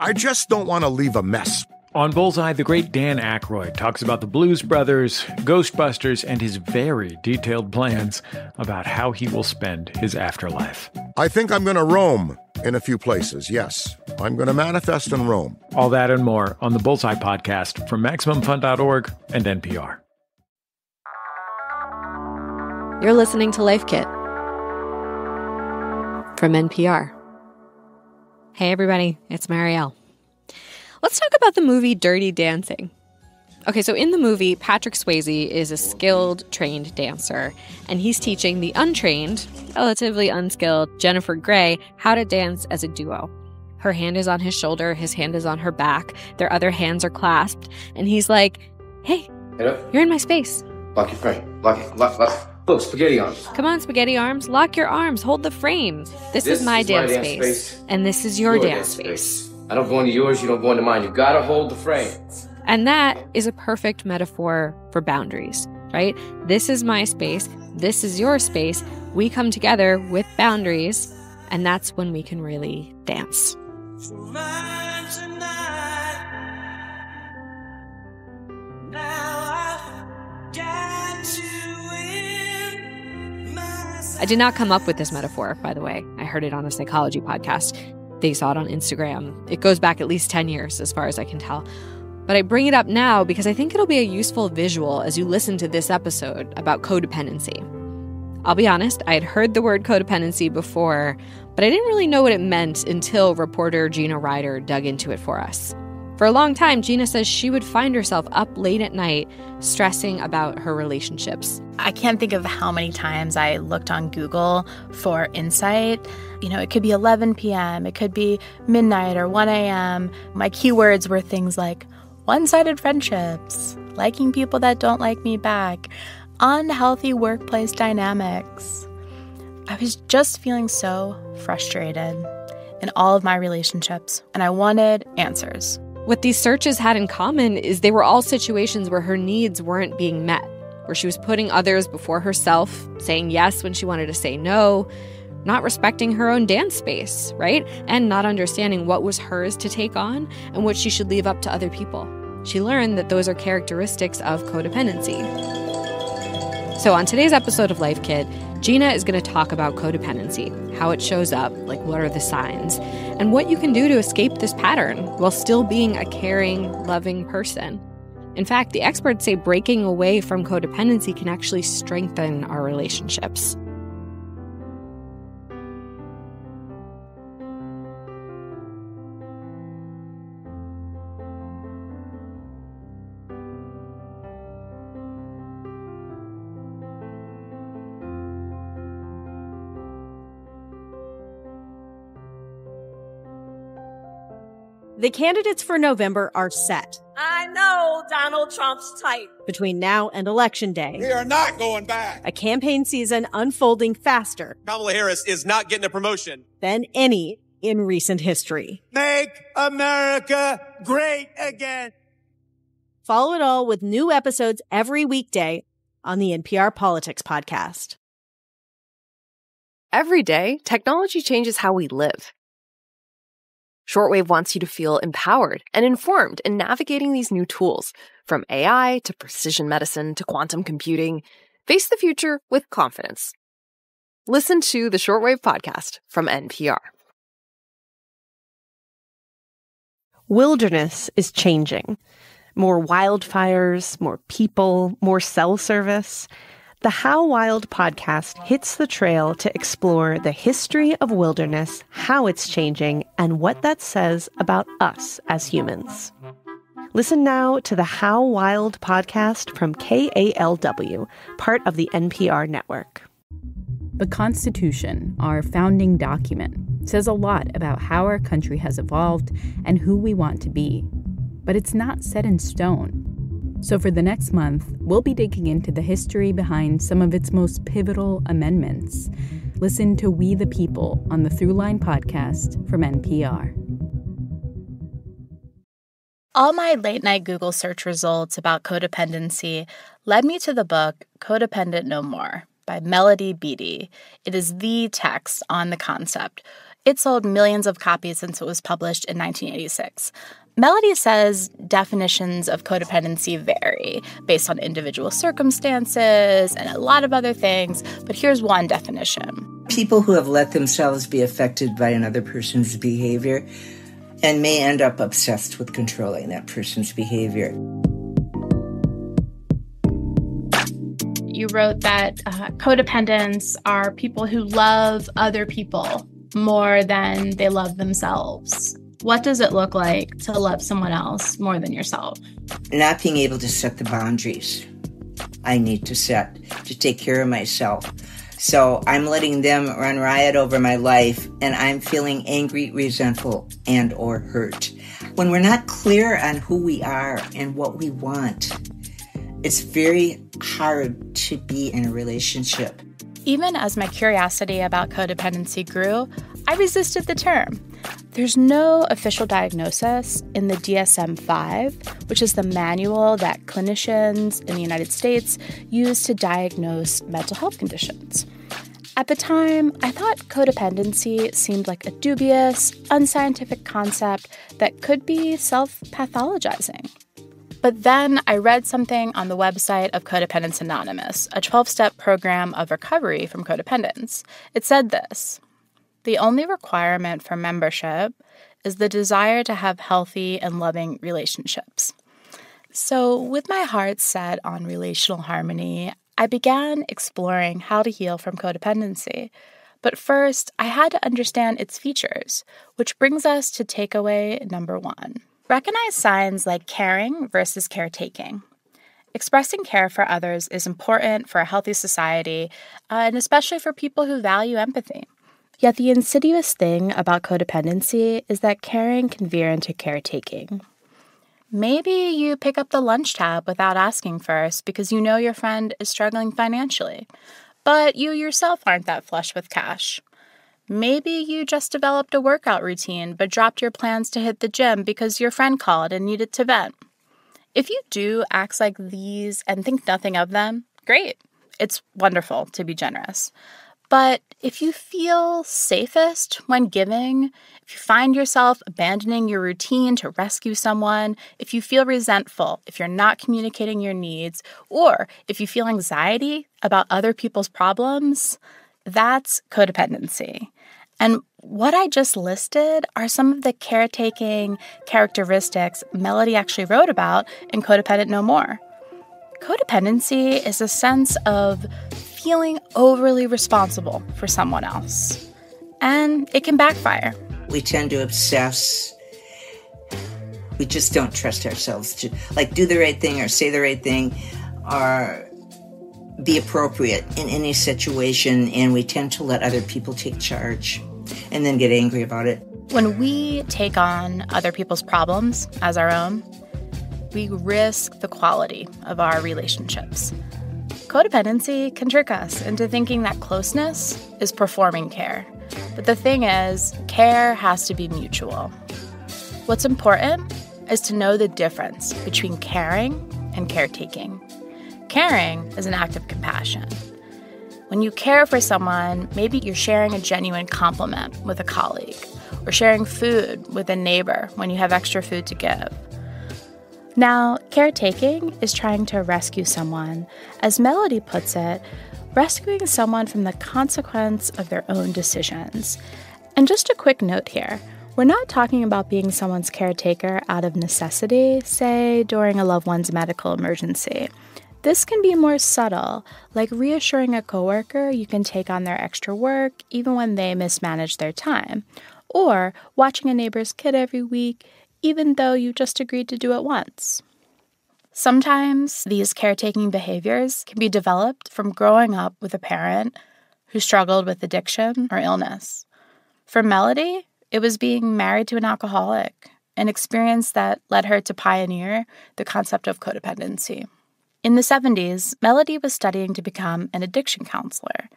I just don't want to leave a mess. On Bullseye, the great Dan Aykroyd talks about the Blues Brothers, Ghostbusters, and his very detailed plans about how he will spend his afterlife. I think I'm going to roam in a few places, yes. I'm going to manifest and roam. All that and more on the Bullseye podcast from MaximumFun.org and NPR. You're listening to Life Kit from NPR. Hey everybody, it's Marielle. Let's talk about the movie Dirty Dancing. Okay, so in the movie, Patrick Swayze is a skilled, trained dancer, and he's teaching the untrained, relatively unskilled Jennifer Grey how to dance as a duo. Her hand is on his shoulder, his hand is on her back, their other hands are clasped, and he's like, hey, you're in my space. Lock your frame. Lock. Look, spaghetti arms. Come on, spaghetti arms. Lock your arms. Hold the frame. This is my dance space. And this is your dance space. I don't go into yours, you don't go into mine. You gotta hold the frame. And that is a perfect metaphor for boundaries, right? This is my space. This is your space. We come together with boundaries, and that's when we can really dance. I did not come up with this metaphor, by the way. I heard it on a psychology podcast. They saw it on Instagram. It goes back at least 10 years, as far as I can tell. But I bring it up now because I think it'll be a useful visual as you listen to this episode about codependency. I'll be honest, I had heard the word codependency before, but I didn't really know what it meant until reporter Gina Ryder dug into it for us. For a long time, Gina says she would find herself up late at night stressing about her relationships. I can't think of how many times I looked on Google for insight. You know, it could be 11 p.m., it could be midnight or 1 a.m. My keywords were things like one-sided friendships, liking people that don't like me back, unhealthy workplace dynamics. I was just feeling so frustrated in all of my relationships, and I wanted answers. What these searches had in common is they were all situations where her needs weren't being met, where she was putting others before herself, saying yes when she wanted to say no, not respecting her own dance space, right? And not understanding what was hers to take on and what she should leave up to other people. She learned that those are characteristics of codependency. So on today's episode of Life Kit, Gina is going to talk about codependency, how it shows up, like what are the signs, and what you can do to escape this pattern while still being a caring, loving person. In fact, the experts say breaking away from codependency can actually strengthen our relationships. The candidates for November are set. I know Donald Trump's type. Between now and Election Day, we are not going back. A campaign season unfolding faster. Kamala Harris is not getting a promotion Than any in recent history. Make America great again. Follow it all with new episodes every weekday on the NPR Politics Podcast. Every day, technology changes how we live. Shortwave wants you to feel empowered and informed in navigating these new tools, from AI to precision medicine to quantum computing. Face the future with confidence. Listen to the Shortwave Podcast from NPR. Wilderness is changing. More wildfires, more people, more cell service. The How Wild podcast hits the trail to explore the history of wilderness, how it's changing, and what that says about us as humans. Listen now to the How Wild podcast from KALW, part of the NPR network. The Constitution, our founding document, says a lot about how our country has evolved and who we want to be. But it's not set in stone. So for the next month, we'll be digging into the history behind some of its most pivotal amendments. Listen to We the People on the Throughline podcast from NPR. All my late-night Google search results about codependency led me to the book Codependent No More by Melody Beattie. It is the text on the concept. It sold millions of copies since it was published in 1986. Melody says definitions of codependency vary based on individual circumstances and a lot of other things, but here's one definition. People who have let themselves be affected by another person's behavior and may end up obsessed with controlling that person's behavior. You wrote that codependents are people who love other people more than they love themselves. What does it look like to love someone else more than yourself? Not being able to set the boundaries I need to set to take care of myself. So I'm letting them run riot over my life, and I'm feeling angry, resentful, and or hurt. When we're not clear on who we are and what we want, it's very hard to be in a relationship. Even as my curiosity about codependency grew, I resisted the term. There's no official diagnosis in the DSM-5, which is the manual that clinicians in the United States use to diagnose mental health conditions. At the time, I thought codependency seemed like a dubious, unscientific concept that could be self-pathologizing. But then I read something on the website of Codependence Anonymous, a 12-step program of recovery from codependence. It said this: the only requirement for membership is the desire to have healthy and loving relationships. So with my heart set on relational harmony, I began exploring how to heal from codependency. But first, I had to understand its features, which brings us to takeaway number 1. Recognize signs like caring versus caretaking. Expressing care for others is important for a healthy society, and especially for people who value empathy. Yet the insidious thing about codependency is that caring can veer into caretaking. Maybe you pick up the lunch tab without asking first because you know your friend is struggling financially, but you yourself aren't that flush with cash. Maybe you just developed a workout routine but dropped your plans to hit the gym because your friend called and needed to vent. If you do acts like these and think nothing of them, great. It's wonderful to be generous. But if you feel safest when giving, if you find yourself abandoning your routine to rescue someone, if you feel resentful, if you're not communicating your needs, or if you feel anxiety about other people's problems, that's codependency. And what I just listed are some of the caretaking characteristics Melody actually wrote about in Codependent No More. Codependency is a sense of feeling overly responsible for someone else. And it can backfire. We tend to obsess. We just don't trust ourselves to do the right thing or say the right thing or be appropriate in any situation, and we tend to let other people take charge and then get angry about it. When we take on other people's problems as our own, we risk the quality of our relationships. Codependency can trick us into thinking that closeness is performing care. But the thing is, care has to be mutual. What's important is to know the difference between caring and caretaking. Caring is an act of compassion. When you care for someone, maybe you're sharing a genuine compliment with a colleague or sharing food with a neighbor when you have extra food to give. Now, caretaking is trying to rescue someone. As Melody puts it, rescuing someone from the consequence of their own decisions. And just a quick note here, we're not talking about being someone's caretaker out of necessity, say during a loved one's medical emergency. This can be more subtle, like reassuring a coworker you can take on their extra work even when they mismanage their time, or watching a neighbor's kid every week even though you just agreed to do it once. Sometimes these caretaking behaviors can be developed from growing up with a parent who struggled with addiction or illness. For Melody, it was being married to an alcoholic, an experience that led her to pioneer the concept of codependency. In the 70s, Melody was studying to become an addiction counselor,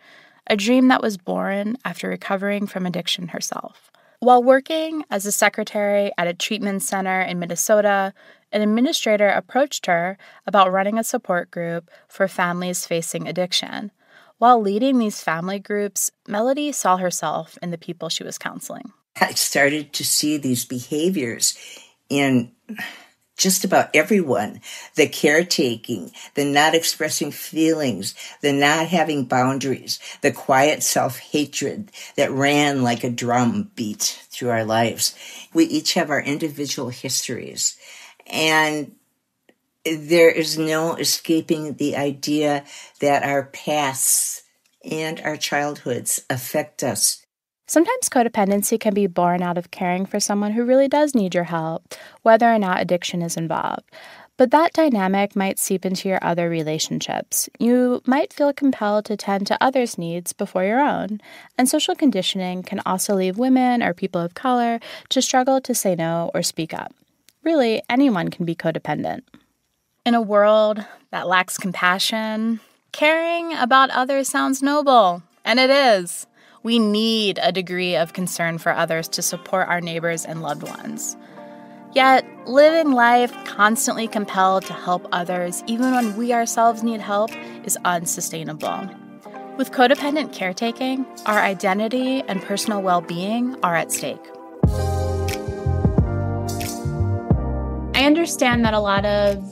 a dream that was born after recovering from addiction herself. While working as a secretary at a treatment center in Minnesota, an administrator approached her about running a support group for families facing addiction. While leading these family groups, Melody saw herself in the people she was counseling. I started to see these behaviors in just about everyone. The caretaking, the not expressing feelings, the not having boundaries, the quiet self-hatred that ran like a drum beat through our lives. We each have our individual histories, and there is no escaping the idea that our pasts and our childhoods affect us. Sometimes codependency can be born out of caring for someone who really does need your help, whether or not addiction is involved. But that dynamic might seep into your other relationships. You might feel compelled to tend to others' needs before your own. And social conditioning can also leave women or people of color to struggle to say no or speak up. Really, anyone can be codependent. In a world that lacks compassion, caring about others sounds noble, and it is. We need a degree of concern for others to support our neighbors and loved ones. Yet, living life constantly compelled to help others, even when we ourselves need help, is unsustainable. With codependent caretaking, our identity and personal well-being are at stake. I understand that a lot of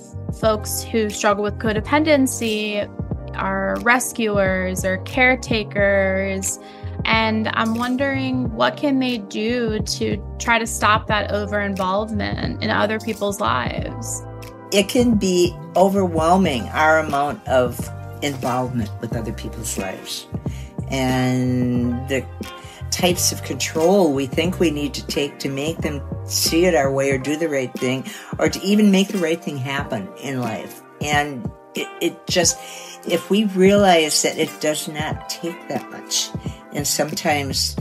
folks who struggle with codependency are rescuers or caretakers, and I'm wondering, what can they do to try to stop that over-involvement in other people's lives? It can be overwhelming, our amount of involvement with other people's lives, and the types of control we think we need to take to make them see it our way or do the right thing, or to even make the right thing happen in life. And it just, if we realize that it does not take that much, and sometimes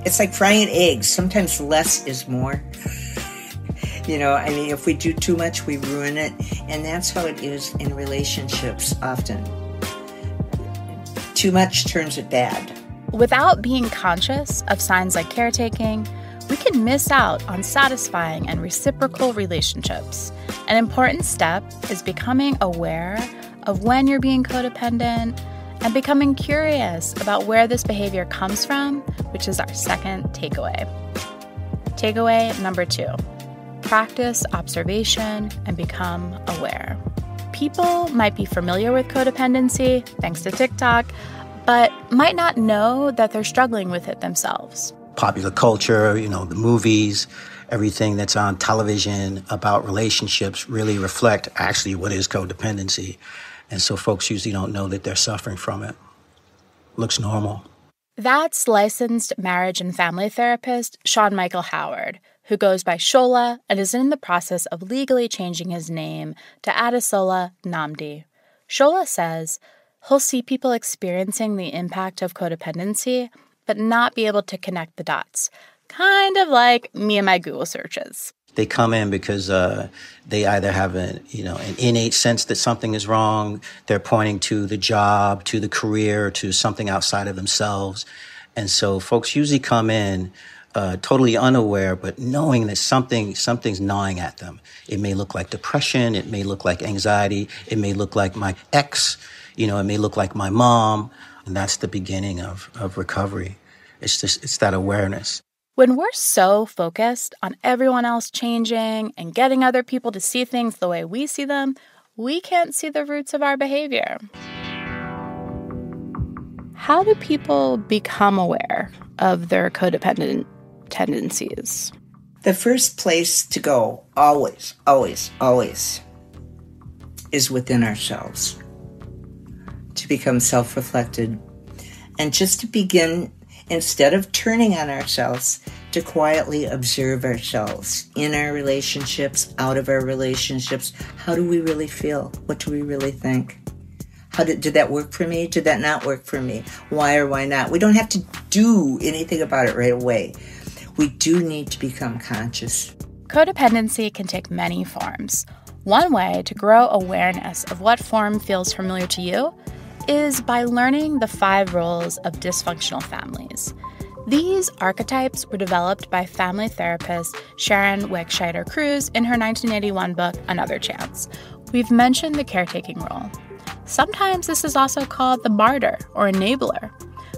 it's like frying eggs, sometimes less is more. If we do too much, we ruin it. And that's how it is in relationships often. Too much turns it bad. Without being conscious of signs like caretaking, we can miss out on satisfying and reciprocal relationships. An important step is becoming aware of when you're being codependent and becoming curious about where this behavior comes from, which is our second takeaway. Takeaway number 2, practice observation and become aware. People might be familiar with codependency, thanks to TikTok, but might not know that they're struggling with it themselves. Popular culture, the movies, everything that's on television about relationships really reflect actually what is codependency. And so folks usually don't know that they're suffering from it. Looks normal. That's licensed marriage and family therapist Sean Michael Howard, who goes by Shola and is in the process of legally changing his name to Adesola Nnamdi. Shola says he'll see people experiencing the impact of codependency, but not be able to connect the dots. Kind of like me and my Google searches. They come in because they either have an innate sense that something is wrong. They're pointing to the job, to the career, to something outside of themselves. And so folks usually come in totally unaware, but knowing that something's gnawing at them. It may look like depression. It may look like anxiety. It may look like my ex. It may look like my mom. And that's the beginning of recovery. It's that awareness. When we're so focused on everyone else changing and getting other people to see things the way we see them, we can't see the roots of our behavior. How do people become aware of their codependent tendencies? The first place to go, always, always, always, is within ourselves. To become self-reflected and just to begin, instead of turning on ourselves, to quietly observe ourselves in our relationships, out of our relationships. How do we really feel? What do we really think? Did that work for me? Did that not work for me? Why or why not? We don't have to do anything about it right away. We do need to become conscious. Codependency can take many forms. One way to grow awareness of what form feels familiar to you is by learning the 5 roles of dysfunctional families. These archetypes were developed by family therapist Sharon Wegscheider Cruz in her 1981 book, Another Chance. We've mentioned the caretaking role. Sometimes this is also called the martyr or enabler.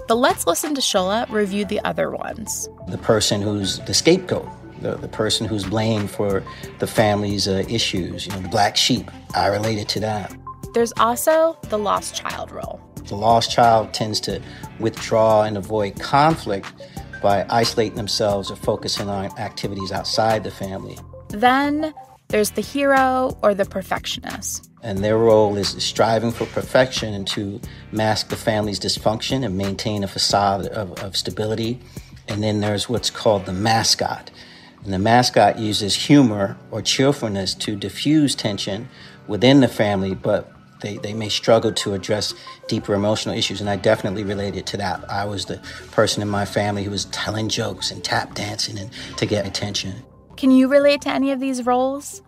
But let's listen to Shola review the other ones. The person who's the scapegoat, the person who's blamed for the family's issues, the black sheep. I related to that. There's also the lost child role. The lost child tends to withdraw and avoid conflict by isolating themselves or focusing on activities outside the family. Then there's the hero or the perfectionist. And their role is striving for perfection and to mask the family's dysfunction and maintain a facade of stability. And then there's what's called the mascot. And the mascot uses humor or cheerfulness to diffuse tension within the family, but they may struggle to address deeper emotional issues. And I definitely related to that. I was the person in my family who was telling jokes and tap dancing and to get attention. Can you relate to any of these roles?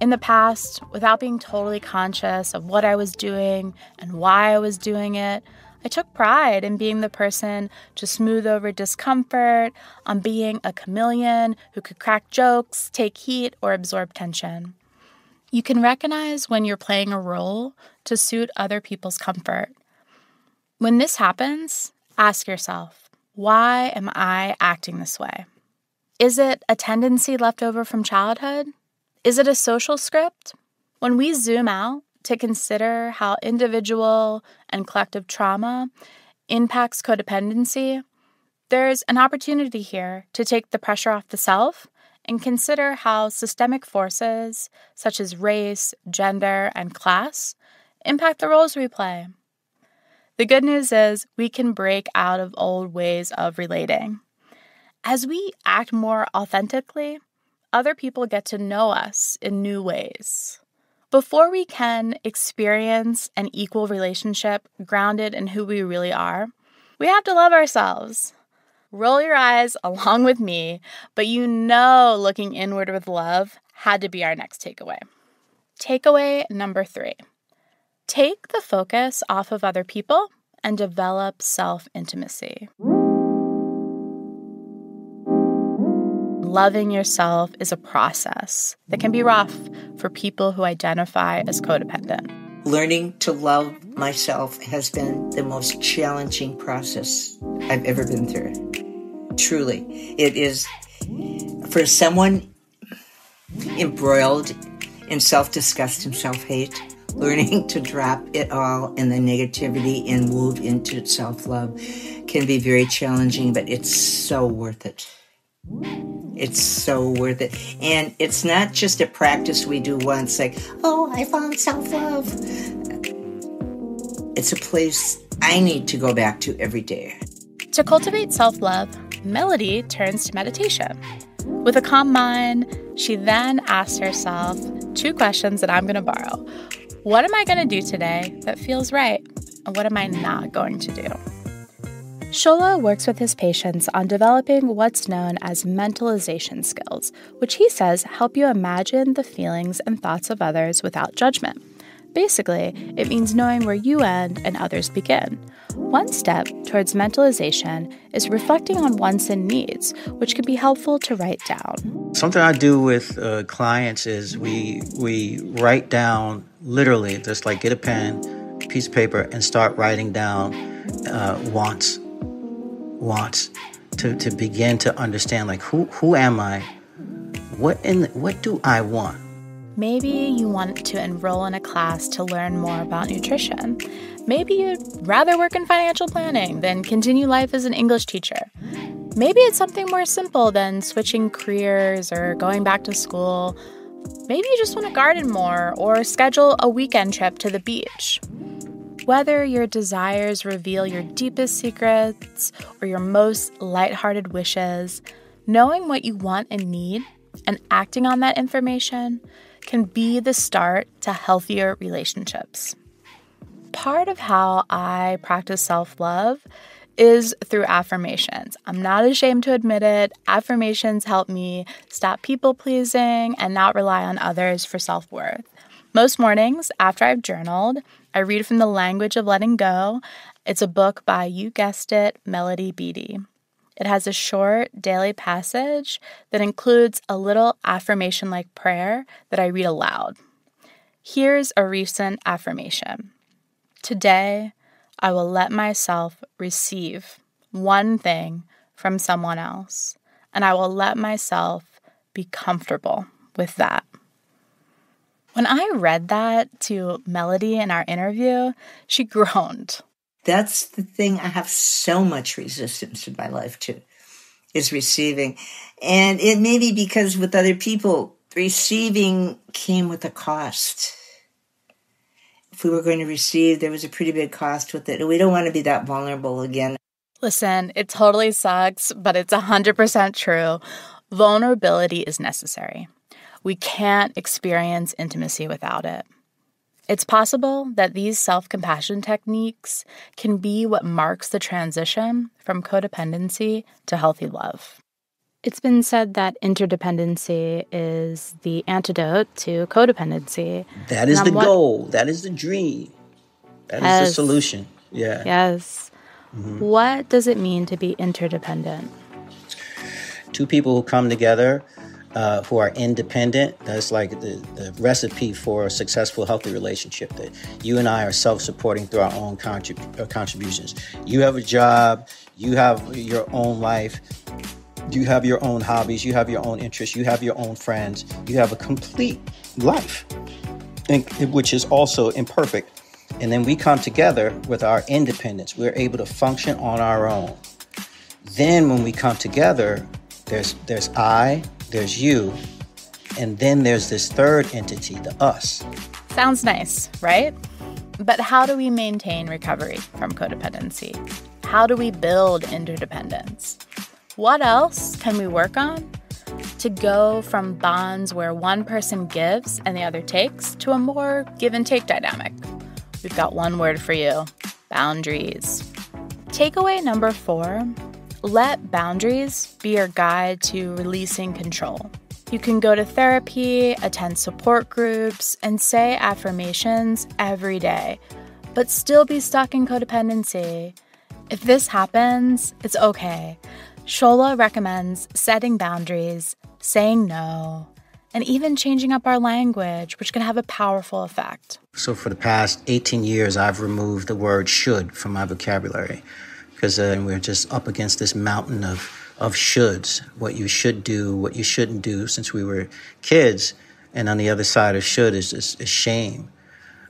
In the past, without being totally conscious of what I was doing and why I was doing it, I took pride in being the person to smooth over discomfort, on being a chameleon who could crack jokes, take heat, or absorb tension. You can recognize when you're playing a role to suit other people's comfort. When this happens, ask yourself, why am I acting this way? Is it a tendency left over from childhood? Is it a social script? When we zoom out to consider how individual and collective trauma impacts codependency, there's an opportunity here to take the pressure off the self and consider how systemic forces such as race, gender, and class impact the roles we play. The good news is we can break out of old ways of relating. As we act more authentically, other people get to know us in new ways. Before we can experience an equal relationship grounded in who we really are, we have to love ourselves. Roll your eyes along with me, but looking inward with love had to be our next takeaway. Takeaway number 3. Take the focus off of other people and develop self-intimacy. Loving yourself is a process that can be rough for people who identify as codependent. Learning to love myself has been the most challenging process I've ever been through. Truly. It is, for someone embroiled in self-disgust and self-hate, learning to drop it all in the negativity and move into self-love can be very challenging, but it's so worth it. It's so worth it. And it's not just a practice we do once, like, oh, I found self-love. It's a place I need to go back to every day. To cultivate self-love, Melody turns to meditation. With a calm mind, she then asks herself 2 questions that I'm going to borrow. What am I going to do today that feels right? And what am I not going to do? Shola works with his patients on developing what's known as mentalization skills, which he says help you imagine the feelings and thoughts of others without judgment. Basically, it means knowing where you end and others begin. One step towards mentalization is reflecting on wants and needs, which can be helpful to write down. Something I do with clients is we write down, literally, just like get a pen, piece of paper, and start writing down wants to begin to understand, like, who am I? What do I want? Maybe you want to enroll in a class to learn more about nutrition. Maybe you'd rather work in financial planning than continue life as an English teacher. Maybe it's something more simple than switching careers or going back to school. Maybe you just want to garden more or schedule a weekend trip to the beach. Whether your desires reveal your deepest secrets or your most lighthearted wishes, knowing what you want and need and acting on that information can be the start to healthier relationships. Part of how I practice self-love is through affirmations. I'm not ashamed to admit it. Affirmations help me stop people-pleasing and not rely on others for self-worth. Most mornings, after I've journaled, I read from The Language of Letting Go. It's a book by, you guessed it, Melody Beattie. It has a short daily passage that includes a little affirmation-like prayer that I read aloud. Here's a recent affirmation. Today, I will let myself receive one thing from someone else, and I will let myself be comfortable with that. When I read that to Melody in our interview, she groaned. That's the thing I have so much resistance in my life to, is receiving. And it may be because with other people, receiving came with a cost. If we were going to receive, there was a pretty big cost with it. And we don't want to be that vulnerable again. Listen, it totally sucks, but it's 100% true. Vulnerability is necessary. We can't experience intimacy without it. It's possible that these self-compassion techniques can be what marks the transition from codependency to healthy love. It's been said that interdependency is the antidote to codependency. That is the goal. That is the dream. That is the solution. Yeah. Yes. Mm-hmm. What does it mean to be interdependent? Two people who come together who are independent, that's like the recipe for a successful, healthy relationship, that you and I are self-supporting through our own contributions. You have a job, you have your own life, you have your own hobbies, you have your own interests, you have your own friends, you have a complete life, which is also imperfect. And then we come together with our independence. We're able to function on our own. Then when we come together, there's I, there's you, and then there's this third entity, the us. Sounds nice, right? But how do we maintain recovery from codependency? How do we build interdependence? What else can we work on to go from bonds where one person gives and the other takes to a more give and take dynamic? We've got one word for you: boundaries. Takeaway number 4, let boundaries be your guide to releasing control. You can go to therapy, attend support groups, and say affirmations every day, but still be stuck in codependency. If this happens, it's okay. Shola recommends setting boundaries, saying no, and even changing up our language, which can have a powerful effect. So for the past 18 years, I've removed the word should from my vocabulary, because we're just up against this mountain of shoulds, what you should do, what you shouldn't do since we were kids. And on the other side of should is shame.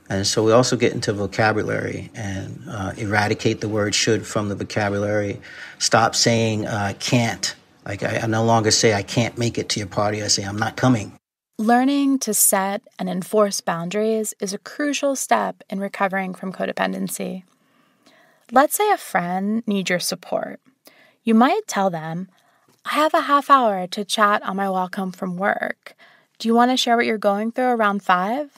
And so we also get into vocabulary and eradicate the word should from the vocabulary. Stop saying can't. Like I no longer say I can't make it to your party. I say I'm not coming. Learning to set and enforce boundaries is a crucial step in recovering from codependency. Let's say a friend needs your support. You might tell them, I have a half hour to chat on my walk home from work. Do you want to share what you're going through around 5?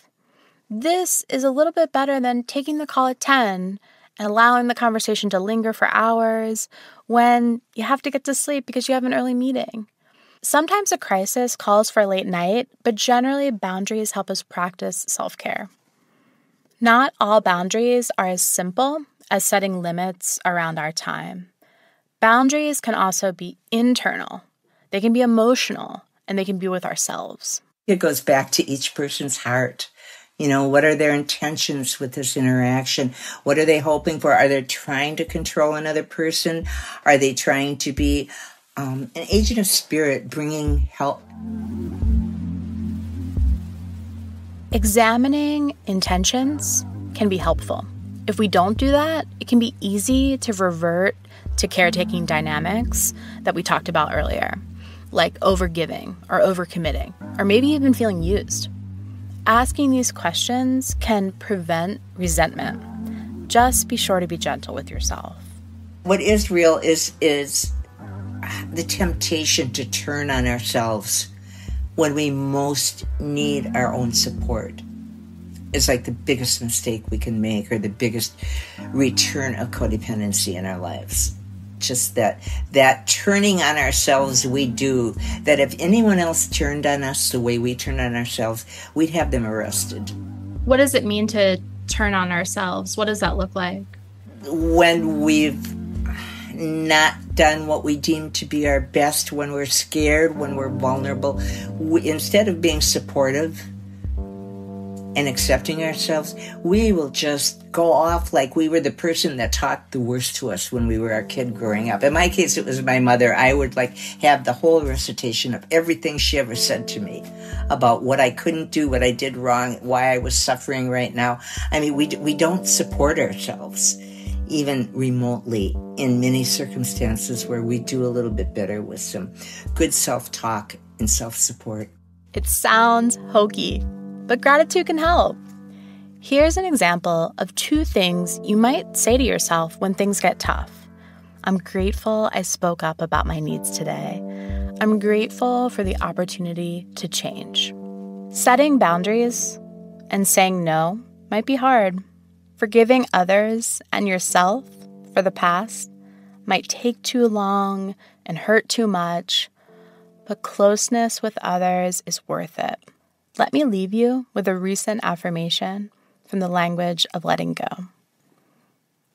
This is a little bit better than taking the call at 10 and allowing the conversation to linger for hours when you have to get to sleep because you have an early meeting. Sometimes a crisis calls for a late night, but generally boundaries help us practice self-care. Not all boundaries are as simple as setting limits around our time. Boundaries can also be internal. They can be emotional, and they can be with ourselves. It goes back to each person's heart. You know, what are their intentions with this interaction? What are they hoping for? Are they trying to control another person? Are they trying to be an agent of spirit, bringing help? Examining intentions can be helpful. If we don't do that, it can be easy to revert to caretaking dynamics that we talked about earlier, like overgiving or overcommitting, or maybe even feeling used. Asking these questions can prevent resentment. Just be sure to be gentle with yourself. What is real is the temptation to turn on ourselves when we most need our own support. Is like the biggest mistake we can make, or the biggest return of codependency in our lives. Just that turning on ourselves we do, that if anyone else turned on us the way we turn on ourselves, we'd have them arrested. What does it mean to turn on ourselves? What does that look like? When we've not done what we deem to be our best, when we're scared, when we're vulnerable, instead of being supportive, and accepting ourselves, we will just go off like we were the person that talked the worst to us when we were a kid growing up. In my case, it was my mother. I would have the whole recitation of everything she ever said to me about what I couldn't do, what I did wrong, why I was suffering right now. I mean, we don't support ourselves, even remotely, in many circumstances where we do a little bit better with some good self-talk and self-support. It sounds hokey, but gratitude can help. Here's an example of 2 things you might say to yourself when things get tough. I'm grateful I spoke up about my needs today. I'm grateful for the opportunity to change. Setting boundaries and saying no might be hard. Forgiving others and yourself for the past might take too long and hurt too much, but closeness with others is worth it. Let me leave you with a recent affirmation from the language of letting go.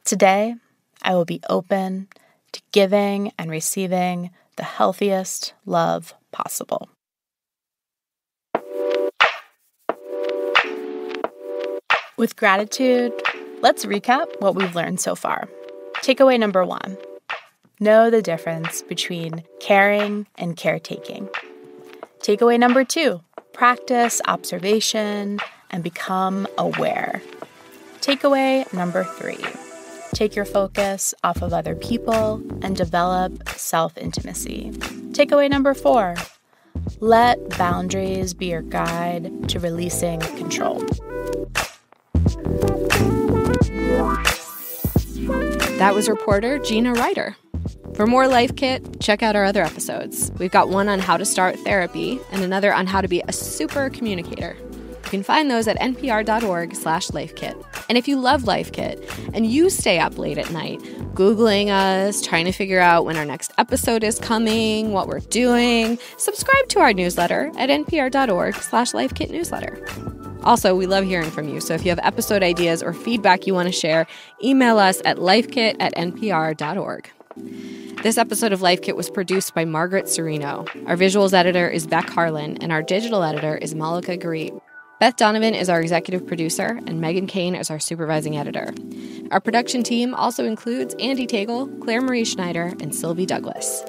Today, I will be open to giving and receiving the healthiest love possible. With gratitude, let's recap what we've learned so far. Takeaway number 1. Know the difference between caring and caretaking. Takeaway number 2. Practice observation and become aware. Takeaway number 3. Take your focus off of other people and develop self-intimacy. Takeaway number 4. Let boundaries be your guide to releasing control. That was reporter Gina Ryder. For more Life Kit, check out our other episodes. We've got one on how to start therapy and another on how to be a super communicator. You can find those at npr.org/lifekit. And if you love Life Kit and you stay up late at night, Googling us, trying to figure out when our next episode is coming, what we're doing, subscribe to our newsletter at npr.org/lifekitnewsletter. Also, we love hearing from you, so if you have episode ideas or feedback you want to share, email us at lifekit@npr.org. This episode of Life Kit was produced by Margaret Serino. Our visuals editor is Beck Harlan, and our digital editor is Malika Garib. Beth Donovan is our executive producer, and Megan Kane is our supervising editor. Our production team also includes Andy Tagle, Claire Marie Schneider, and Sylvie Douglas.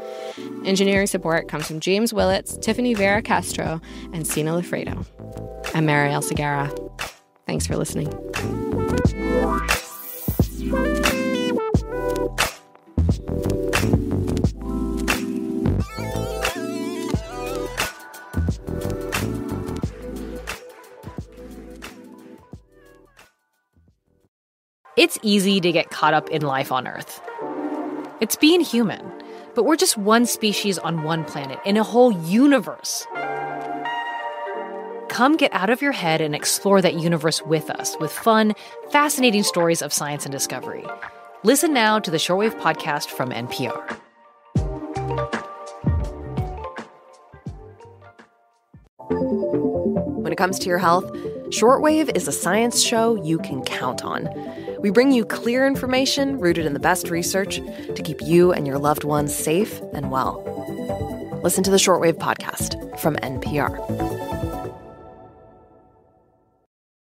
Engineering support comes from James Willits, Tiffany Vera Castro, and Sina Lafredo. I'm Marielle Segarra. Thanks for listening. It's easy to get caught up in life on Earth. It's being human, but we're just one species on one planet in a whole universe. Come get out of your head and explore that universe with us with fun, fascinating stories of science and discovery. Listen now to the Shortwave Podcast from NPR. When it comes to your health, Shortwave is a science show you can count on. We bring you clear information rooted in the best research to keep you and your loved ones safe and well. Listen to the Shortwave Podcast from NPR.